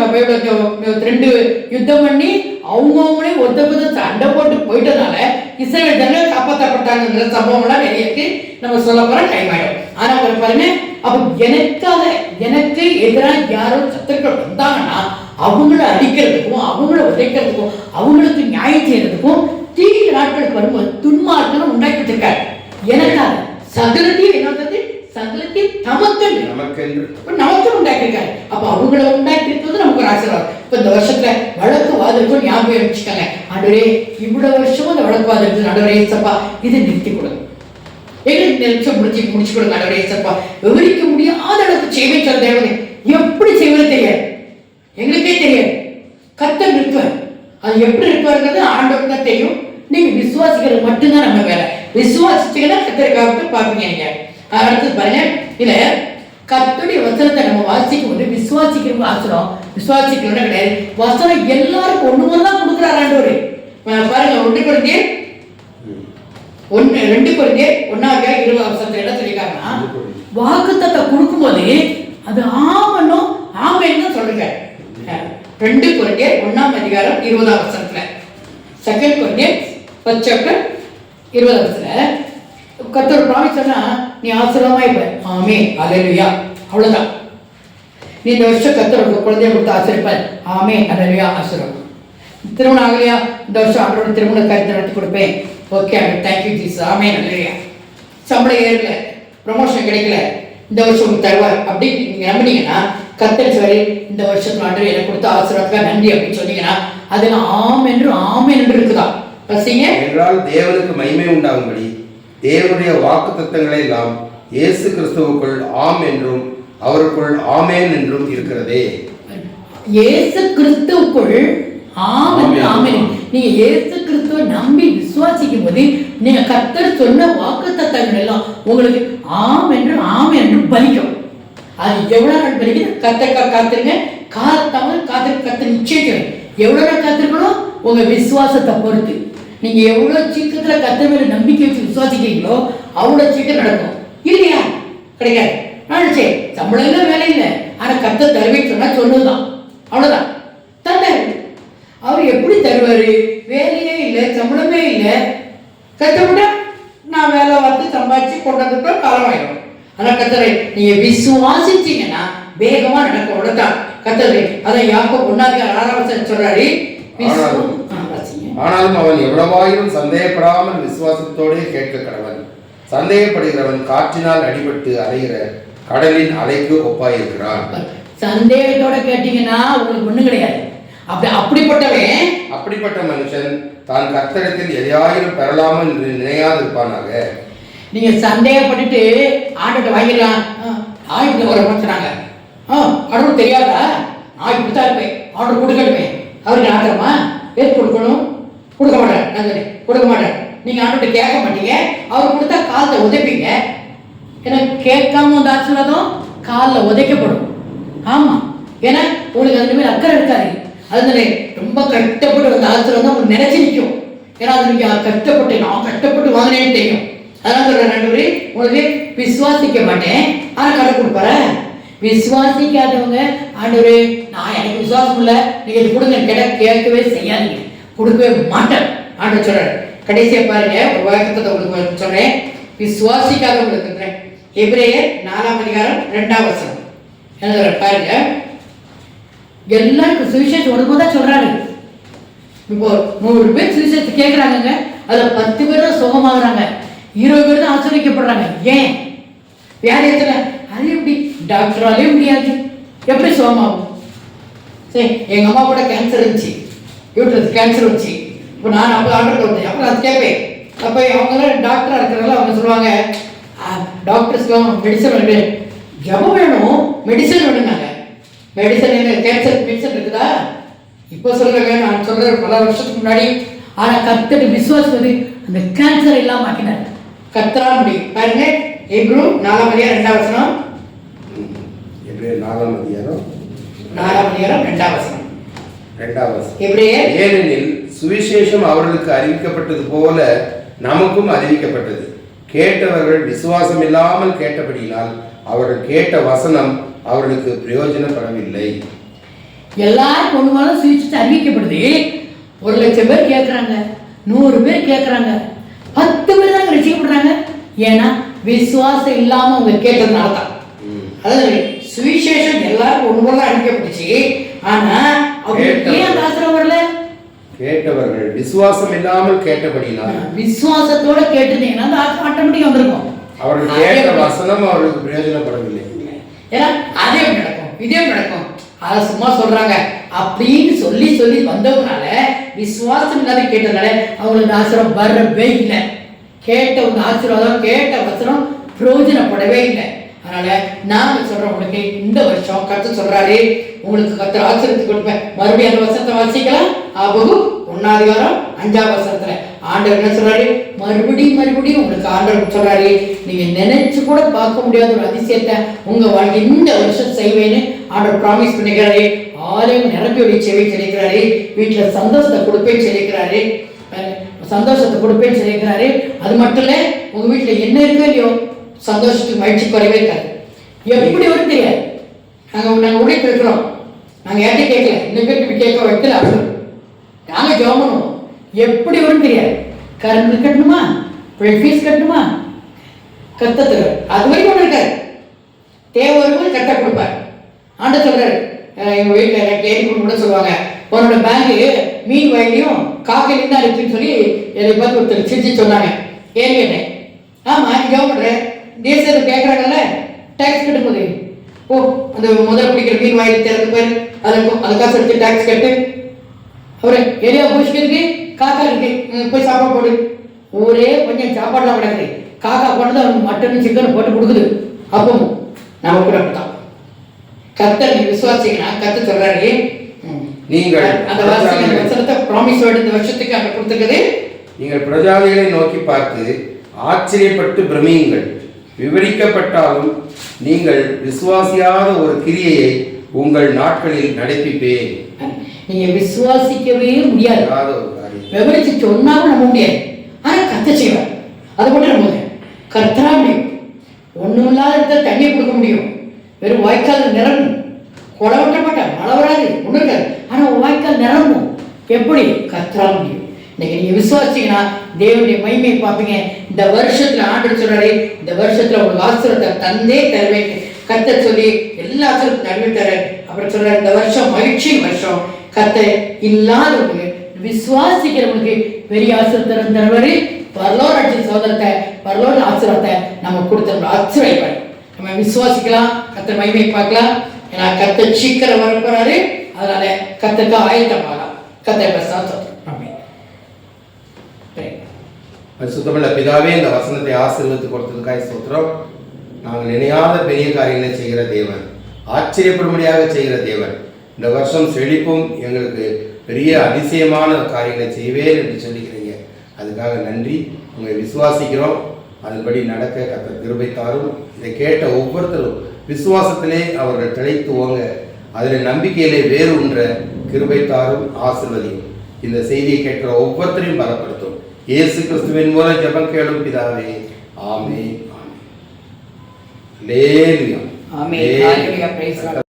2 யுத்தம் பண்ணி அவங்களே ஒருத்தர் சண்டை போட்டு போயிட்டதுனால இஸ்ரவேல் ஜனங்கள் காப்பாற்றப்பட்டாங்கிற சம்பவம் எல்லாம் நிறைய இருக்கு. நம்ம சொல்ல போற டைம் ஆயிடும். ஆனா பாருங்க, அப்ப எனக்கு எதிராக யாரோ சத்துருக்கள் வந்தாங்கன்னா அவங்கள அடிக்கிறதுக்கும் அவங்கள உதைக்கிறதுக்கும் அவங்களுக்கு நியாயம் செய்யறதுக்கும் தீங்கு நாட்களுக்கு வரும்போது துன்மார்க்கம் உண்டாக்கி வச்சிருக்காரு. எனக்காக சகலத்தையும் என்னது சகலத்தையும் நமக்கு உண்டாக்கிருக்காரு. அப்ப அவங்கள உண்டாக்கி இருக்கிறது நமக்கு ஒரு ஆசீர்வாதம். இப்ப இந்த வருஷத்துல வழக்கு வாதத்துக்கும் ஞாபகம் வச்சுக்காங்க, ஆண்டவரே இவ்வளவு வருஷமும் இந்த வழக்கு வாதத்துக்கு ஆண்டவரே ஏசப்பா இதை நிறுத்தி கொடுங்க, எங்களுக்கு நிமிஷம் முடிச்சு கொடுங்க ஆண்டவரே ஏசப்பா. விவரிக்க முடியாத அளவுக்கு செய்வை சொல்ல தேவனே, எப்படி செய்வது தெரியாது, எங்களுக்கே தெரியாது. கர்த்தர் நிறுத்துவார். அது எப்படி நிறுத்துவாருங்கிறது ஆண்டவருக்கு தான் தெரியும். நீங்க விசுவாசிக்கிறது மட்டும்தான் நம்ம வேலை. விசுவாசிச்சீங்கன்னா கர்த்தருக்காக பார்ப்பீங்க. நீங்க அடுத்தது பாருங்க, இல்ல கர்த்தருடைய வசனத்தை நம்ம வாசிக்கும் போது விசுவாசிக்கிறவங்க ஆசனம் விசுவாசிக்கிறவங்க கிடையாது. வசனம் எல்லாருக்கும் ஒண்ணுதான் கொடுக்குறாரு ஆண்டவரு. பாருங்க, 2 Corinthians 1:20 என்ன சொல்லிருக்காங்கன்னா, வாக்குத்தத்தை கொடுக்கும் போது அது ஆமனும் ஆமைன்னு சொல்லுங்க. 2 Corinthians 1:20 2 Corinthians 10:20 கர்த்தர் ப்ராமிஸ் சொன்னா நீ ஆசீர்வாதமா இருப்ப. ஆமென், அல்லேலூயா. அவ்வளவுதான். நீ இந்த வருஷம் கர்த்தர் குழந்தைய கொடுத்து ஆசீர்வாதம். ஆமென், அல்லேலூயா, ஆசீர்வாதம். திருமணம் ஆகலையா? இந்த வருஷம் ஆண்டவரோட திருமண காரியத்தை நடத்தி கொடுப்பேன். Okay, thank you Jesus. Amen, hallelujah. சம்பளம் ஏறல, ப்ரமோஷன் கிடைக்கல, இந்த வருஷம் உங்களுக்கு தருவார் அப்படின்னு நீங்க நம்பினீங்கன்னா கர்த்தர் சரி இந்த வருஷத்துல ஆண்டவர் எனக்கு கொடுத்த ஆசீர்வாதத்துக்காக நன்றி அப்படின்னு சொன்னீங்கன்னா அதுல ஆமென் என்று இருக்குதா? பசிங்க
என்றால் தேவனுக்கு மகிமை உண்டாகும்படி தேவனுடைய வாக்குத்தத்தங்களை எல்லாம் இயேசு கிறிஸ்துவுக்குள் ஆம் என்றும் அவருக்குள் ஆமென் என்றும் இருக்கிறதே.
இயேசு கிறிஸ்துவுக்குள் ஆமென். நீங்க இயேசு கிறிஸ்துவை நம்பி விசுவாசிக்கும் போது நீங்க கர்த்தர் சொன்ன வாக்குத்தத்தங்கள் எல்லாம் உங்களுக்கு ஆம் என்று பலிக்கும். அது எவ்வளவு நாள் பலிக்குது? கர்த்தர் காத்திருங்க, காத்தவங்க கர்த்தர் நிச்சயம். எவ்வளவு நாள் காத்திருக்கணும்? உங்க விசுவாசத்தை பொறுத்து. நீங்க எவ்வளவு சீக்கிரத்துல கர்த்தர் மேல நம்பிக்கை வச்சு விசுவாசிக்கிறீங்களோ அவ்வளவு சீக்கிரம் நடக்கும். இல்லையா? கிடைக்காது. நினைச்சே சம்பளம் இல்லை, வேலை இல்லை, ஆனா கர்த்தர் தருவே சொன்னா சொன்னதுதான், அவ்வளவுதான். தந்தாரு. அவர் எப்படி தருவாரு? வேலையே இல்லை, சம்பளமே இல்லை, கஷ்டப்பட்டா நான் வேலை பார்த்து சம்பாதிச்சு கொண்டு வந்துட்டா காலமாயிடும். ஆனா கர்த்தரை நீங்க விசுவாசிச்சீங்கன்னா வேகமா நடக்கும். அவ்வளவுதான் கர்த்தரை. அதான் யாக்கோபு 1:6 சொல்றாரு.
ஆனாலும் அவன் எவ்வளவாயினும் சந்தேகப்படாமல் விசுவாசத்தோடே கேட்க கடவன். சந்தேகப்படுகிறவன் காற்றினால் அடிபட்டு அலைகிற கடலின் அலைக்கு ஒப்பாயிருக்கிறான்.
சந்தேகத்தோட கேட்டீங்கன்னா உங்களுக்கு ஒண்ணு கிடையாது.
அப்படிப்பட்ட மனுஷன் தான் கர்த்தரிடத்தில் எதையாயிரம் பெறலாமல் நினையாது இருப்பானாக.
நீங்க சந்தேகப்பட்டுட்டு ஆட்டோட்ட வாங்கிடலாம், ஆயுதத்தில் வர சொன்னாங்க, கடவுள் தெரியாதா, நான் இப்படித்தான் இருப்பேன், ஆர்டர் கொடுக்கட்டுமே, அவருக்கு ஆத்திரமா பேர் கொடுக்கணும், கொடுக்க மாட்டேன், நான் கொடுக்க மாட்டேன். நீங்க ஆட்டோட்ட கேட்க மாட்டீங்க, அவர் கொடுத்தா காலில் உதைப்பீங்க. ஏன்னா கேட்காம வந்து ஆசீர்வாதம் காலில் உதைக்கப்படும். ஆமா, ஏன்னா உங்களுக்கு அது மாதிரி அக்கறை இருக்காது. அதனால ரொம்ப கஷ்டப்பட்டு வந்த ஆசீர்வாதம் உங்களுக்கு நினைச்சு நிற்கும். ஏன்னா அது நீங்க கஷ்டப்பட்டு, நான் கஷ்டப்பட்டு வாங்கினேன்னு தெரியும். அதனால சொல்றேன், நன்றி உங்களுக்கு விசுவாசிக்க மாட்டேன், ஆனா கடை கொடுப்பார. விசுவாசிக்காதவங்க ஆண்டவரே நான் எனக்கு விசுவாசம் இல்லை, நீங்க இது கொடுங்க கேட்கவே செய்யாதீங்க, கொடுக்கவே மாட்டேன் ஆண்டவர் சொல்றாரு. கடைசியா பாருங்க, ஒரு வாக்கியத்தை உங்களுக்கு சொல்றேன், விசுவாசிக்காதவங்களுக்கு சொல்றேன். எபிரேயர் 4:2 என்ன சொல்ற பாருங்க. எல்லாருக்கும் சுவிசேஷம் வரும்போதுதான் சொல்றாரு. இப்போ 100 பேர் சுவிசேஷத்தை கேட்கறாங்க, அதுல 10 பேர் தான் சுகமாகறாங்க, 20 பேர் தான் ஆச்சரிக்கப்படுறாங்க. ஏன்? வியாதியத்துல அது எப்படி டாக்டராலே முடியாது, எப்படி சுகமாகும்? சரி, எங்க அம்மா கூட கேன்சர் இருந்துச்சு, யூட்ரஸ் கேன்சர் இருந்துச்சு. இப்போ நான் ஆர்டர் கொடுத்தேன், அப்புறம் அது கேட்பேன். அப்போ அவங்களாம் டாக்டரா இருக்கிறதால அவங்க சொல்லுவாங்க, டாக்டர்ஸ்லாம் மெடிசன் ஜபம் வேணும், மெடிசன் வேணும்னாங்க. மெடிசன் கேன்சர் மெடிசன் இருக்குதா? இப்போ சொல்றேங்க, நான் சொல்றேன் பல வருஷத்துக்கு முன்னாடி. ஆனா கர்த்தர் விசுவாசம் அந்த கேன்சர் இல்லாம ஆக்கினார். கர்த்தரா முடியும். பாருங்க, எப்ரூ 4:2
ஏனெனில் சுவிசேஷம் அவர்களுக்கு அறிவிக்கப்பட்டது போல நமக்கும் அறிவிக்கப்பட்டது. கேட்டவர்கள் விசுவாசம் இல்லாமல் கேட்டபடியினால் அவர்கள் கேட்ட வசனம் அவர்களுக்கு பிரயோஜனப்படவில்லை.
எல்லாரும் கொண்டு போனாலும் சுவிசேஷம் அறிவிக்கப்படுது. 1,00,000 பேர் கேட்கறாங்க, 100 பேர் கேட்கறாங்க, 10 பேர் தான் ரசிக்கப்படுறாங்க. ஏன்னா விசுவாசம் இல்லாம அவங்க கேட்டதுனால தான். அதாவது சுவிசேஷம் எல்லாரும் ஒன்று போல அறிவிக்கப்பட்டுச்சு, ஆனா ஏன் ஆசிரம் வரல?
கேட்டவர்கள் விசுவாசம் இல்லாமல் கேட்டபடினால்.
விசுவாசத்தோட கேட்டுனீங்கன்னா அந்த ஆட்டோமேட்டிக்கா வந்திருக்கும்.
அவர்கள் கேட்ட வசனம் அவர்களுக்கு பிரயோஜனப்படவில்லை.
ஏன்னா அதே நடக்கும், இதே நடக்கும். அதை சும்மா சொல்றாங்க அப்படின்னு சொல்லி சொல்லி வந்தவங்கனால விசுவாசம் இல்லாத கேட்டதுனால அவங்களுக்கு ஆசிரம் வரவே இல்லை. கேட்ட ஒரு ஆசீர்வாதம், கேட்ட வசனம் பிரயோஜனப்படவே இல்லை. அதனால நாங்க சொல்றோம், உங்களுக்கு இந்த வருஷம் கர்த்தர் சொல்றாரு, உங்களுக்கு கர்த்தர் ஆசீர்வாதத்தை கொடுப்பேன். மறுபடியும் அந்த வசனத்தை வாசிக்கலாம். ஆபகு 1:5 ஆண்டவர் என்ன சொல்றாரு? மறுபடியும் உங்களுக்கு ஆண்டவர் சொல்றாரு, நீங்க நினைச்சு கூட பார்க்க முடியாத ஒரு அதிசயத்தை உங்க வாழ்க்கை இந்த வருஷம் செய்வேன்னு ஆண்டவர் ப்ராமிஸ் பண்ணிக்கிறாரு. ஆலயம் நிரப்பி ஒளி செவி சொல்லிக்கிறாரு, வீட்டுல சந்தோஷத்தை கொடுப்பேன்னு சொல்லிக்கிறாரு, சந்தோஷத்தை கொடுப்பேன்னு சொல்லியிருக்கிறாரு. அது மட்டும் இல்ல, உங்க வீட்டுல என்ன இருக்கோ இல்லையோ சந்தோஷத்துக்கு மகிழ்ச்சி குறைவே இருக்காது. எப்படி வரும் தெரியாது. நாங்க உழைப்பு இருக்கிறோம், நாங்க யார்ட்டையும் கேட்கல, இன்னும் பேருக்கு கேட்க வைக்கல, அப்படி நாங்க ஜெபம் பண்ணுவோம். எப்படி வரும் தெரியாது. கரண்ட் கட்டணுமா, ஃபீஸ் கட்டணுமா, கத்தத்துல அது வரைக்கும் ஒன்று இருக்காது. தேவை வரும்போது கட்ட கொடுப்பார். ஆண்ட சொல்றாரு, எங்க வீட்டுல டெய்லி கூட சொல்லுவாங்க, உன்னோட பேங்க் மீன் வயலையும் காக்கையிலும் தான் இருக்குன்னு சொல்லி என்னை பார்த்து ஒருத்தர் சிரிச்சு சொன்னாங்க. ஏன்னு கேட்டேன். ஆமா, நீ ஜெபம் பண்றேன், தேசத்தை கேட்கறாங்கல்ல, டேக்ஸ் கட்டும்போது ஓ அந்த முதல் பிடிக்கிற மீன் வாயில் திறந்து போய் அதை காசு எடுத்து டேக்ஸ் கட்டு, அவரு எரியா பூசிக்கிறதுக்கு காக்கா இருக்கு, போய் சாப்பாடு போடு. ஒரே கொஞ்சம் சாப்பாடுலாம் கிடக்குது, காக்கா போனது அவனுக்கு மட்டன் சிக்கன் போட்டு கொடுக்குது. அப்பவும் நம்ம கூட அப்படித்தான். கர்த்தர் நீ விசுவாசிங்கன்னா கர்த்தர் சொல்றாரு, நீங்கள் அந்த வசனத்தை ப்ராமிஸ் வேர்டு இந்த வருஷத்துக்கு அங்க கொடுத்துருக்குது,
நீங்கள் பிரஜாதிகளை நோக்கி பார்த்து ஆச்சரியப்பட்டு பிரமியுங்கள். விவரிக்கப்பட்டாலும் நீங்கள் விசுவாசியாத ஒரு கிரியையை உங்கள் நாட்களில் நடப்பிப்பேன்.
நீங்க விசுவாசிக்கவே முடியாது.
ஒரு காரியம்
விவரிச்சு சொன்னாலும் நம்ப முடியாது. ஆனா கத்த செய்வார். அதை மட்டும் நம்புங்க. கர்த்தரா முடியும். ஒண்ணும் இல்லாத தண்ணியை கொடுக்க முடியும். வெறும் வாய்க்கால் நிரம்பும். கொலை வெட்ட மாட்டார், மழை வராது, ஒண்ணு இருக்காது. ஆனா வாய்க்கால் நிரம்பும். எப்படி? கர்த்தரா முடியும். இன்னைக்கு நீங்க விசுவாசிங்கன்னா தேவனுடைய மகிமையை பார்ப்பீங்க. இந்த வருஷத்துல ஆண்டு சொல்றாரு, இந்த வருஷத்துல உங்களுக்கு ஆசீர்வாதத்தை தந்தே தருவேன் கர்த்தர் சொல்லி எல்லா ஆசீர்வாதத்தையும் நடுவே தர. அப்புறம் சொல்றாரு, இந்த வருஷம் மகிழ்ச்சியின் வருஷம். கர்த்தர் இல்லாதவங்களுக்கு விசுவாசிக்கிறவங்களுக்கு பெரிய ஆசீர்வாதம் தருவாரு. பரலோக சோதரத்தை பரலோக ஆசீர்வாதத்தை நம்ம கொடுத்த ஆச்சரியப்பாரு. நம்ம விசுவாசிக்கலாம், கர்த்தர் மகிமையை பார்க்கலாம். ஏன்னா கர்த்தர் சீக்கிரம் வர போறாரு. அதனால கர்த்தருக்கு ஆயத்தமாகலாம். கர்த்தர் பிரசாதம்.
சுத்தமுள்ள பிதாவே, இந்த வசனத்தை ஆசீர்வதித்து கொடுத்ததுக்காக ஸ்தோத்திரம். நாங்கள் நினையாத பெரிய காரியங்களை செய்கிற தேவன், ஆச்சரியப்படும்படியாக செய்கிற தேவன். இந்த வருஷம் செழிப்பும் எங்களுக்கு பெரிய அதிசயமான காரியங்களை செய்வேன் என்று சொல்லிக்கிறீங்க. அதுக்காக நன்றி. உங்களை விசுவாசிக்கிறோம். அதன்படி நடக்க கர்த்தர் கிருபை தாரும். இதை கேட்ட ஒவ்வொருத்தரும் விசுவாசத்திலே அவர்கள் திளைத்துவாங்க. அதில் நம்பிக்கையிலே வேறுன்ற கிருபை தாரும், ஆசீர்வதியும். இந்த செய்தியை கேட்கிற ஒவ்வொருத்தரையும் பலப்படுத்தும். இயேசு கிறிஸ்துவின் மூலம் ஜெபம் கேளும் பிதாவே, ஆமென். ஆமென்.
ஆமென். ஹalleluya. praise God.